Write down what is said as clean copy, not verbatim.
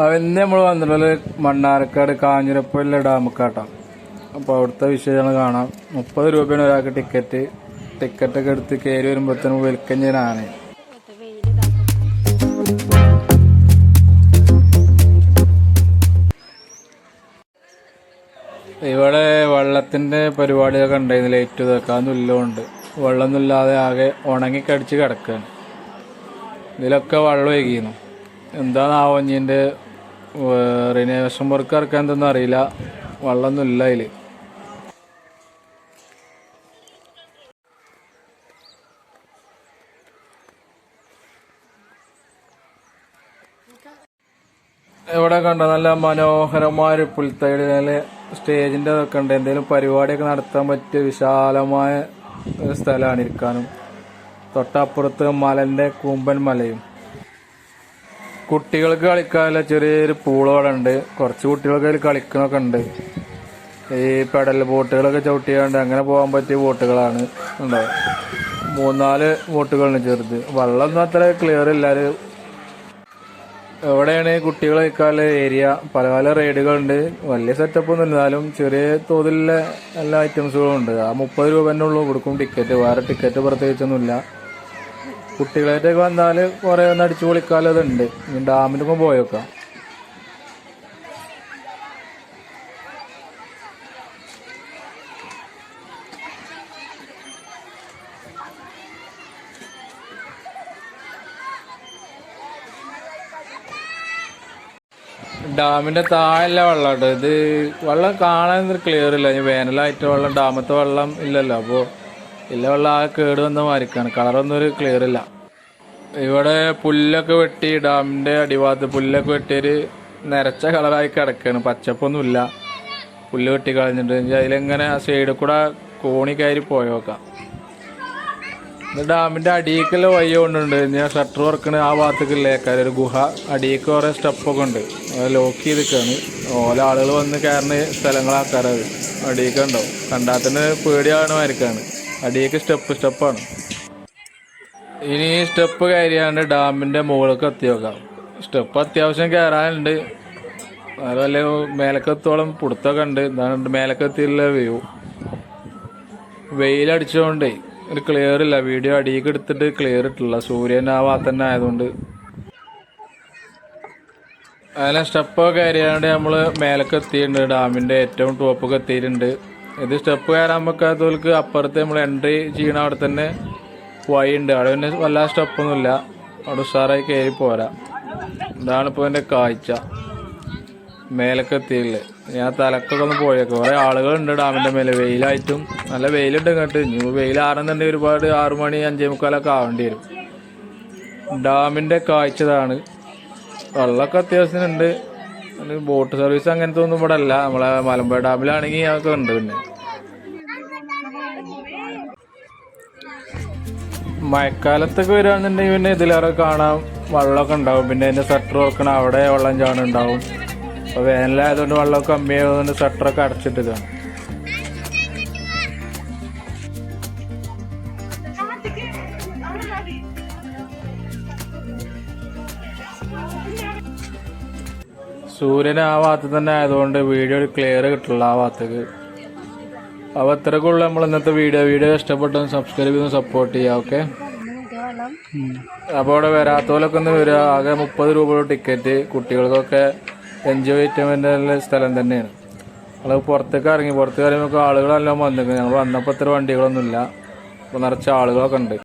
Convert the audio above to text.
അവന്ന് നമ്മൾ വന്നിട്ടുള്ളത് മണ്ണാർക്കാട് കാഞ്ഞിരപ്പള്ളി ഡാമക്കാട്ടാം. അപ്പോൾ അവിടുത്തെ വിശേഷങ്ങൾ കാണാം. 30 രൂപയാണ് ഒരാൾക്ക് ടിക്കറ്റൊക്കെ എടുത്ത് കയറി വരുമ്പോഴത്തേനും വെൽക്കഞ്ഞാണ്. ഇവിടെ വെള്ളത്തിൻ്റെ പരിപാടിയൊക്കെ ഉണ്ടായിരുന്നു. ലൈറ്റ് ഇതൊക്കെ അതൊന്നുമില്ലോണ്ട് വെള്ളമൊന്നും ഇല്ലാതെ ആകെ ഉണങ്ങിക്കടിച്ച് കിടക്കുകയാണ്. ഇതിലൊക്കെ വെള്ളം ഒഴുകിയിരുന്നു. എന്താണാവോ ഇഞ്ഞിൻ്റെ റിനോവേഷൻ വർക്ക് ഇറക്കാൻ എന്തൊന്നും അറിയില്ല. വെള്ളമൊന്നും ഇല്ല അതിൽ. ഇവിടെ കണ്ട നല്ല മനോഹരമായ ഒരു പുൽത്തൈഡ്, നല്ല സ്റ്റേജിൻ്റെ ഇതൊക്കെ ഉണ്ട്. എന്തെങ്കിലും പരിപാടിയൊക്കെ നടത്താൻ പറ്റിയ വിശാലമായ ഒരു സ്ഥലമാണ് ഇരിക്കാനും. തൊട്ടപ്പുറത്ത് മലൻ്റെ കൂമ്പൻ മലയും. കുട്ടികൾക്ക് കളിക്കാനുള്ള ചെറിയൊരു പൂളോടെ ഉണ്ട്. കുറച്ച് കുട്ടികൾക്ക് അതിൽ കളിക്കണമൊക്കെ ഉണ്ട്. ഈ പെഡൽ ബോട്ടുകളൊക്കെ ചവിട്ടിയാണ്ട് അങ്ങനെ പോകാൻ പറ്റിയ ബോട്ടുകളാണ് ഉണ്ടാവുക. 3-4 ബോട്ടുകളുണ്ട് ചെറുത്. വെള്ളമൊന്നും അത്ര ക്ലിയർ ഇല്ല. എവിടെയാണ് കുട്ടികൾ കളിക്കാനുള്ള ഏരിയ. പല പല റൈഡുകളുണ്ട്. വലിയ സെറ്റപ്പ് ഒന്നും ഇല്ലാലും ചെറിയ തോതിലുള്ള എല്ലാ ഐറ്റംസുകളും ഉണ്ട്. ആ 30 രൂപ തന്നെ ഉള്ളൂ കൊടുക്കും ടിക്കറ്റ്. വേറെ ടിക്കറ്റ് പ്രത്യേകിച്ചൊന്നുമില്ല. കുട്ടികളായിട്ടൊക്കെ വന്നാൽ കുറേ ഒന്ന് അടിച്ചു പൊളിക്കാലതുണ്ട്. ഡാമിലൊക്കെ പോയേക്കാം. ഡാമിൻ്റെ താഴെയുള്ള വെള്ളമാട്ടോ ഇത്. വെള്ളം കാണാൻ ക്ലിയർ ഇല്ല. വേനലായിട്ട് വെള്ളം, ഡാമത്തെ വെള്ളം ഇല്ലല്ലോ. അപ്പോൾ ഇല്ല, വെള്ളം ആകെ കേട് വന്ന മാതിരിക്കാണ്. കളറൊന്നും ഒരു ക്ലിയർ ഇല്ല. ഇവിടെ പുല്ലൊക്കെ വെട്ടി, ഡാമിൻ്റെ അടിഭാഗത്ത് പുല്ലൊക്കെ വെട്ടിയൊരു നിരച്ച കളറായി കിടക്കുകയാണ്. പച്ചപ്പൊന്നുമില്ല. പുല്ല് വെട്ടി കളഞ്ഞിട്ട് അതിലെങ്ങനെ ആ സൈഡിൽ കൂടെ കോണി കയറി പോയോക്കാം. ഇത് ഡാമിൻ്റെ അടിയിലേക്കുള്ള വഴി കൊണ്ടുണ്ട്. ഞാൻ ഷട്ടർ വർക്കണ് ആ ഭാഗത്തേക്കില്ലേക്കാർ ഒരു ഗുഹ. അടിയിലേക്ക് കുറേ സ്റ്റെപ്പൊക്കെ ഉണ്ട്. ലോക്ക് ചെയ്തിട്ടാണ് ഓല ആളുകൾ വന്ന് കയറുന്ന സ്ഥലങ്ങളാക്കാറത്. അടിയിലേക്ക് ഉണ്ടാവും. കണ്ടാൽ തന്നെ പേടിയാവണമായിരിക്കാണ്. അടിയിലേക്ക് സ്റ്റെപ്പാണ്. ഇനി സ്റ്റെപ്പ് കയറിയാണ്ട് ഡാമിൻ്റെ മുകളിലേക്ക് എത്തി നോക്കാം. സ്റ്റെപ്പ് അത്യാവശ്യം കയറാനുണ്ട്. അത് വല്ല മേലക്കെത്തോളം പുടുത്തൊക്കെ ഉണ്ട്. എന്താണ് മേലക്കെത്തിയുള്ള വ്യൂ. വെയിലടിച്ചുകൊണ്ടേ ഒരു ക്ലിയർ ഇല്ല. വീഡിയോ അടിയിലേക്ക് എടുത്തിട്ട് ക്ലിയർ ഇട്ടില്ല. സൂര്യൻ ആ ഭാഗത്ത് തന്നെ ആയതുകൊണ്ട്. അങ്ങനെ സ്റ്റെപ്പൊക്കെ കയറിയാണ്ട് നമ്മൾ മേലൊക്കെ എത്തിയിട്ടുണ്ട്. ഡാമിൻ്റെ ഏറ്റവും ടോപ്പൊക്കെ എത്തിയിട്ടുണ്ട്. ഇത് സ്റ്റെപ്പ് കയറാൻ വെക്കാത്തവർക്ക് അപ്പുറത്ത് നമ്മൾ എൻട്രി ചെയ്യണ അവിടെ തന്നെ വഴിയുണ്ട്. അവിടെ പിന്നെ വല്ലാതെ സ്റ്റെപ്പൊന്നുമില്ല. അവിടെ ഉഷാറായി കയറി പോരാ. ഇതാണിപ്പോൾ എൻ്റെ കാഴ്ച. മേലൊക്കെ എത്തിയില്ലേ. ഞാൻ തലക്കൊക്കെ ഒന്ന് പോയേക്കും. കുറേ ആളുകളുണ്ട് ഡാമിൻ്റെ മേലെ. വെയിലായിട്ടും നല്ല വെയിലുണ്ട്. ഇങ്ങോട്ട് ഇനി വെയിൽ ആറുന്നുണ്ടെങ്കിൽ ഒരുപാട് 6 മണി 5:45 ആവേണ്ടി വരും. ഡാമിൻ്റെ കാഴ്ച ഇതാണ്. വെള്ളമൊക്കെ അത്യാവശ്യത്തിനുണ്ട്. ബോട്ട് സർവീസ് അങ്ങനത്തെ ഒന്നും ഇവിടെ അല്ല. നമ്മളെ മലമ്പുഴ ഡാമിലാണെങ്കിൽ അതൊക്കെ ഉണ്ട്. പിന്നെ മഴക്കാലത്തൊക്കെ വരികയാണെന്നുണ്ടെങ്കിൽ പിന്നെ ഇതിലേറെ കാണാം വെള്ളമൊക്കെ ഉണ്ടാവും. പിന്നെ അതിൻ്റെ ഷട്ടർ വെക്കണം, അവിടെ വെള്ളം ചാണുണ്ടാവും. അപ്പോൾ വേനലായതുകൊണ്ട് വെള്ളമൊക്കെ കമ്മിയായതുകൊണ്ട് ഷട്ടറൊക്കെ അടച്ചിട്ടിതാണ്. സൂര്യൻ ആ ഭാഗത്ത് തന്നെ ആയതുകൊണ്ട് വീഡിയോ ക്ലിയർ കിട്ടില്ല ആ ഭാഗത്തേക്ക്. അപ്പോൾ അത്രക്കുള്ള നമ്മൾ ഇന്നത്തെ വീഡിയോ ഇഷ്ടപ്പെട്ടൊന്ന് സബ്സ്ക്രൈബ് ചെയ്ത് സപ്പോർട്ട് ചെയ്യാം. ഓക്കെ. അപ്പോൾ അവിടെ വരാത്തവരൊക്കെ ഒന്ന് വരിക. ആകെ 30 രൂപയുടെ ടിക്കറ്റ്. കുട്ടികൾക്കൊക്കെ എൻജോയ് ചെയ്യാൻ വേണ്ട സ്ഥലം തന്നെയാണ്. നമ്മൾ പുറത്തേക്ക് ഇറങ്ങുമ്പോൾ ആളുകളെല്ലാം വന്നിരിക്കുന്നത്. ഞങ്ങൾ വന്നപ്പോൾ ഇത്ര വണ്ടികളൊന്നുമില്ല. അപ്പോൾ നിറച്ച ആളുകളൊക്കെ ഉണ്ട്.